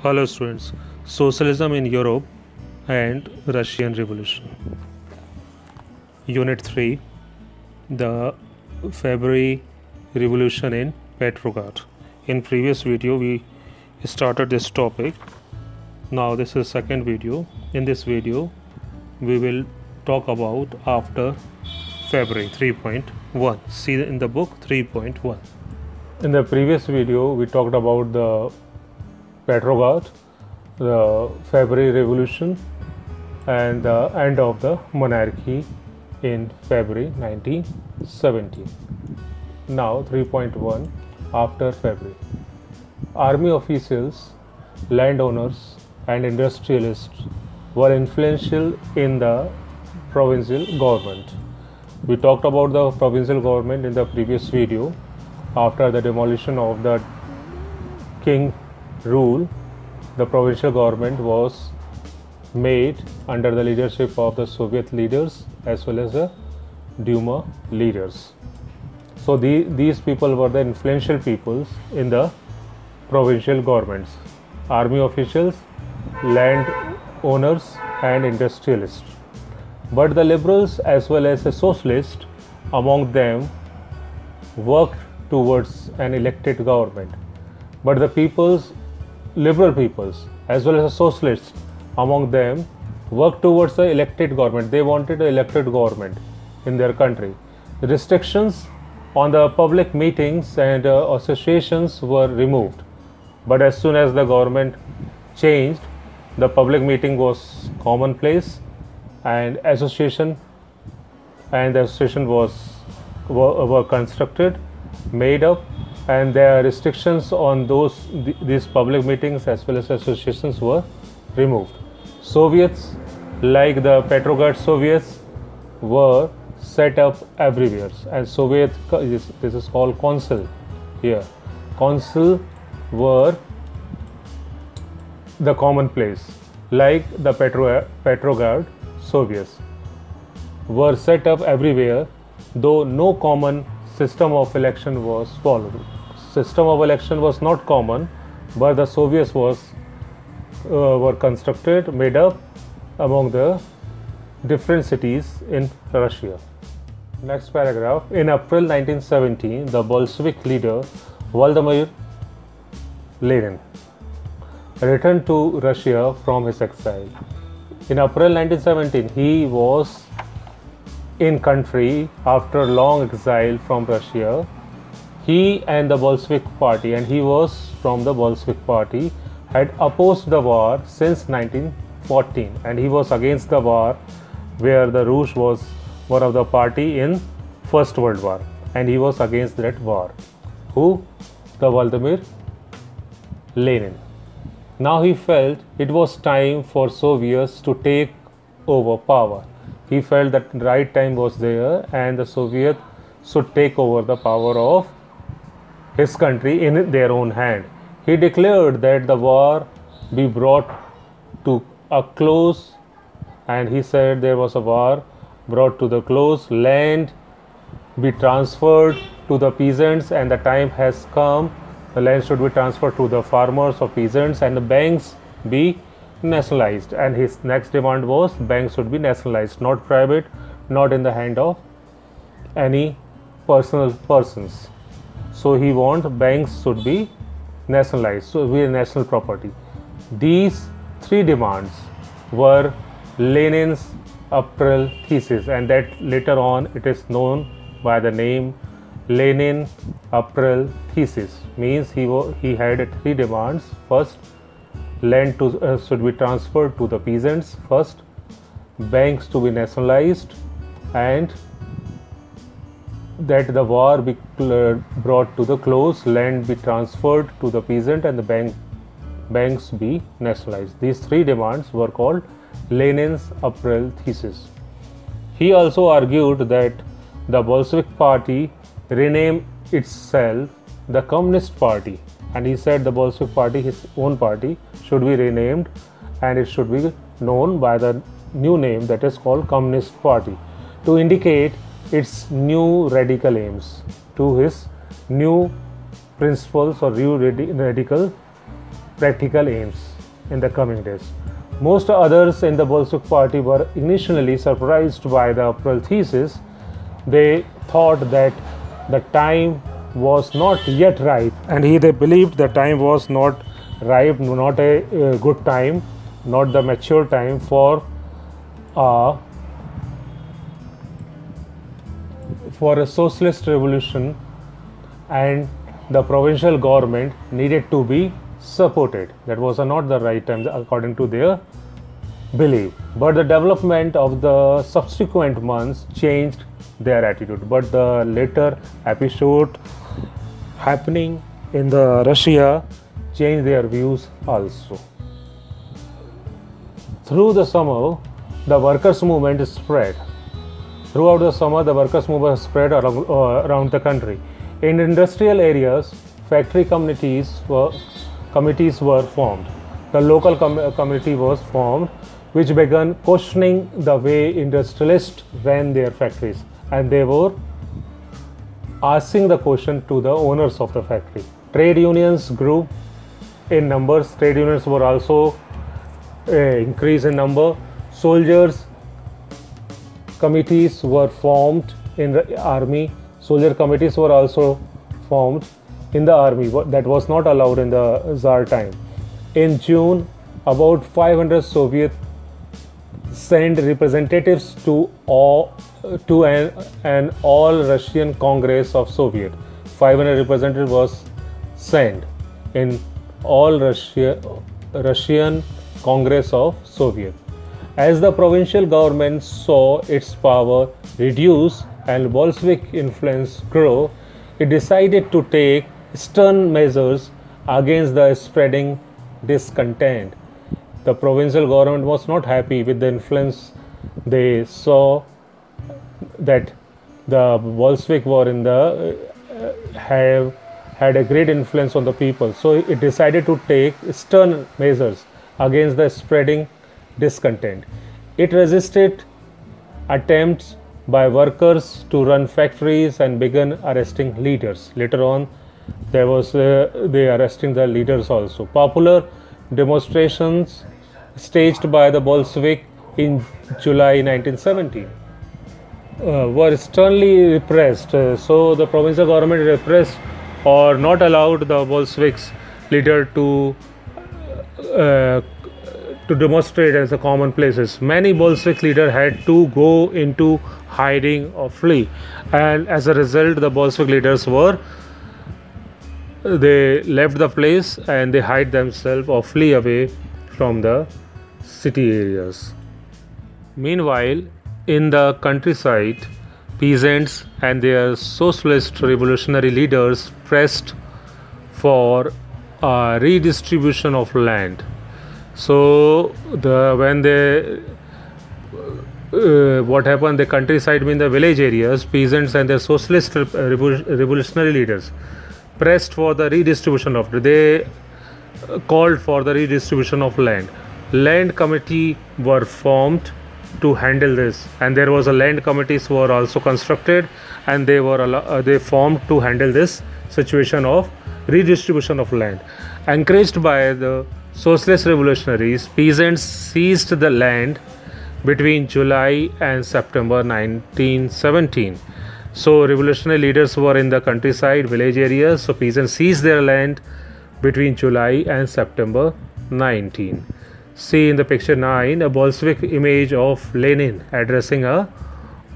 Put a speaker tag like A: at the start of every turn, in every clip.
A: Hello students, Socialism in Europe and Russian Revolution. Unit 3, the February Revolution in Petrograd. In previous video we started this topic. Now this is second video. In this video we will talk about after February 3.1. See in the book 3.1. In the previous video we talked about the Petrograd, the February Revolution, and the end of the monarchy in February 1917. Now 3.1 after February. Army officials, landowners, and industrialists were influential in the provincial government. We talked about the provincial government in the previous video. After the demolition of the king rule, the provincial government was made under the leadership of the Soviet leaders as well as the Duma leaders. So these people were the influential peoples in the provincial governments: army officials, land owners, and industrialists. But the liberals as well as the socialists among them worked towards an elected government. But the liberal peoples as well as the socialists among them worked towards the elected government. They wanted an elected government in their country. The restrictions on the public meetings and associations were removed. But as soon as the government changed, the public meeting was commonplace, and association were constructed, made up, and their restrictions on these public meetings as well as associations were removed. Soviets, like the Petrograd Soviets, were set up everywhere, and this is called council here. Council were the commonplace, like the Petrograd Soviets were set up everywhere, though no common system of election was followed. System of election was not common, but the Soviets were constructed, made up among the different cities in Russia. Next paragraph. In April 1917, the Bolshevik leader Vladimir Lenin returned to Russia from his exile. In April 1917, he was in country after long exile from Russia. He and the Bolshevik party, and he was from the Bolshevik party, had opposed the war since 1914, and he was against the war where the Rouge was one of the party in First World War, and he was against that war. Who? The Vladimir Lenin. Now he felt it was time for Soviets to take over power. He felt that the right time was there and the Soviets should take over the power of his country in their own hand. He declared that the war be brought to a close, and he said there was a war brought to the close, land be transferred to the peasants, and the time has come. The land should be transferred to the farmers or peasants, and the banks be nationalized. And his next demand was banks should be nationalized, not private, not in the hand of any personal persons. So he wants banks should be nationalized, so be a national property. These three demands were Lenin's April thesis, and that later on it is known by the name Lenin April thesis. Means he had three demands. First, land should be transferred to the peasants. First, banks to be nationalized, and that the war be brought to the close, land be transferred to the peasant, and the banks be nationalized. These three demands were called Lenin's April thesis. He also argued that the Bolshevik party rename itself the Communist Party, and he said the Bolshevik party, his own party, should be renamed and it should be known by the new name that is called Communist Party, to indicate its new radical aims, to his new principles or new radical practical aims in the coming days. Most others in the Bolshevik party were initially surprised by the April thesis. They thought that the time was not yet ripe, and they believed the time was not ripe, not a good time, not the mature time for a socialist revolution, and the provincial government needed to be supported. That was not the right time according to their belief. But the development of the subsequent months changed their attitude. But the later episode happening in the Russia changed their views also. Through the summer, the workers' movement spread. Throughout the summer, the workers' movement spread around the country. In industrial areas, factory committees were formed. The local committee was formed, which began questioning the way industrialists ran their factories, and they were asking the question to the owners of the factory. Trade unions grew in numbers. Trade unions were also increased in number. Soldiers committees were formed in the army. Soldier committees were also formed in the army. That was not allowed in the Tsar time. In June, about 500 Soviets sent representatives to an all Russian Congress of Soviet. 500 representatives was sent in all Russian Congress of Soviet. As the provincial government saw its power reduce and Bolshevik influence grow, it decided to take stern measures against the spreading discontent. The provincial government was not happy with the influence. They saw that the Bolshevik were had a great influence on the people. So it decided to take stern measures against the spreading discontent. It resisted attempts by workers to run factories and began arresting leaders. Later on, they arresting the leaders also. Popular demonstrations staged by the Bolshevik in July 1917 were sternly repressed. So the provincial government repressed or not allowed the Bolsheviks leader to demonstrate as the common places. Many Bolshevik leaders had to go into hiding or flee, and as a result, the Bolshevik leaders they left the place and they hide themselves or flee away from the city areas. Meanwhile, in the countryside, peasants and their socialist revolutionary leaders pressed for a redistribution of land. So what happened, the countryside means the village areas, peasants and their socialist revolutionary leaders pressed for the redistribution of, they called for the redistribution of land. Land committee were formed to handle this, and there was a land committees were also constructed, and they formed to handle this situation of redistribution of land. Encouraged by the socialist revolutionaries, peasants seized the land between July and September 1917. So revolutionary leaders were in the countryside, village areas, so peasants seized their land between July and September 19. See in the picture 9 a Bolshevik image of Lenin addressing a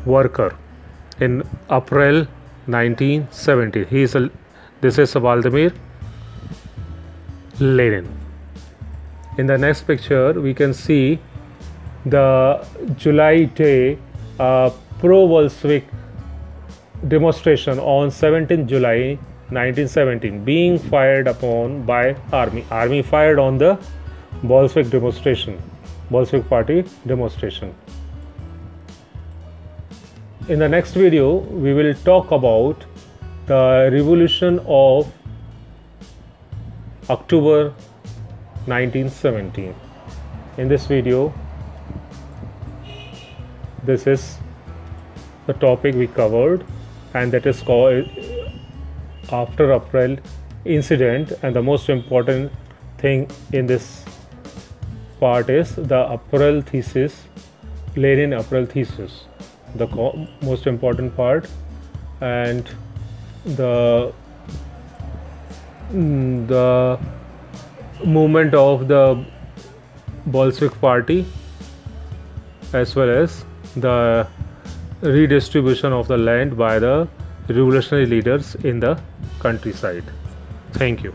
A: worker in April 1970. This is Vladimir Lenin. In the next picture, we can see the July day pro-Bolshevik demonstration on 17th July 1917 being fired upon by army. Army fired on the Bolshevik demonstration, Bolshevik party demonstration. In the next video, we will talk about the revolution of October 1917. In this video, this is the topic we covered, and that is called After April incident, and the most important thing in this part is the April thesis, Lenin April thesis, the most important part, and the movement of the Bolshevik party, as well as the redistribution of the land by the revolutionary leaders in the countryside. Thank you.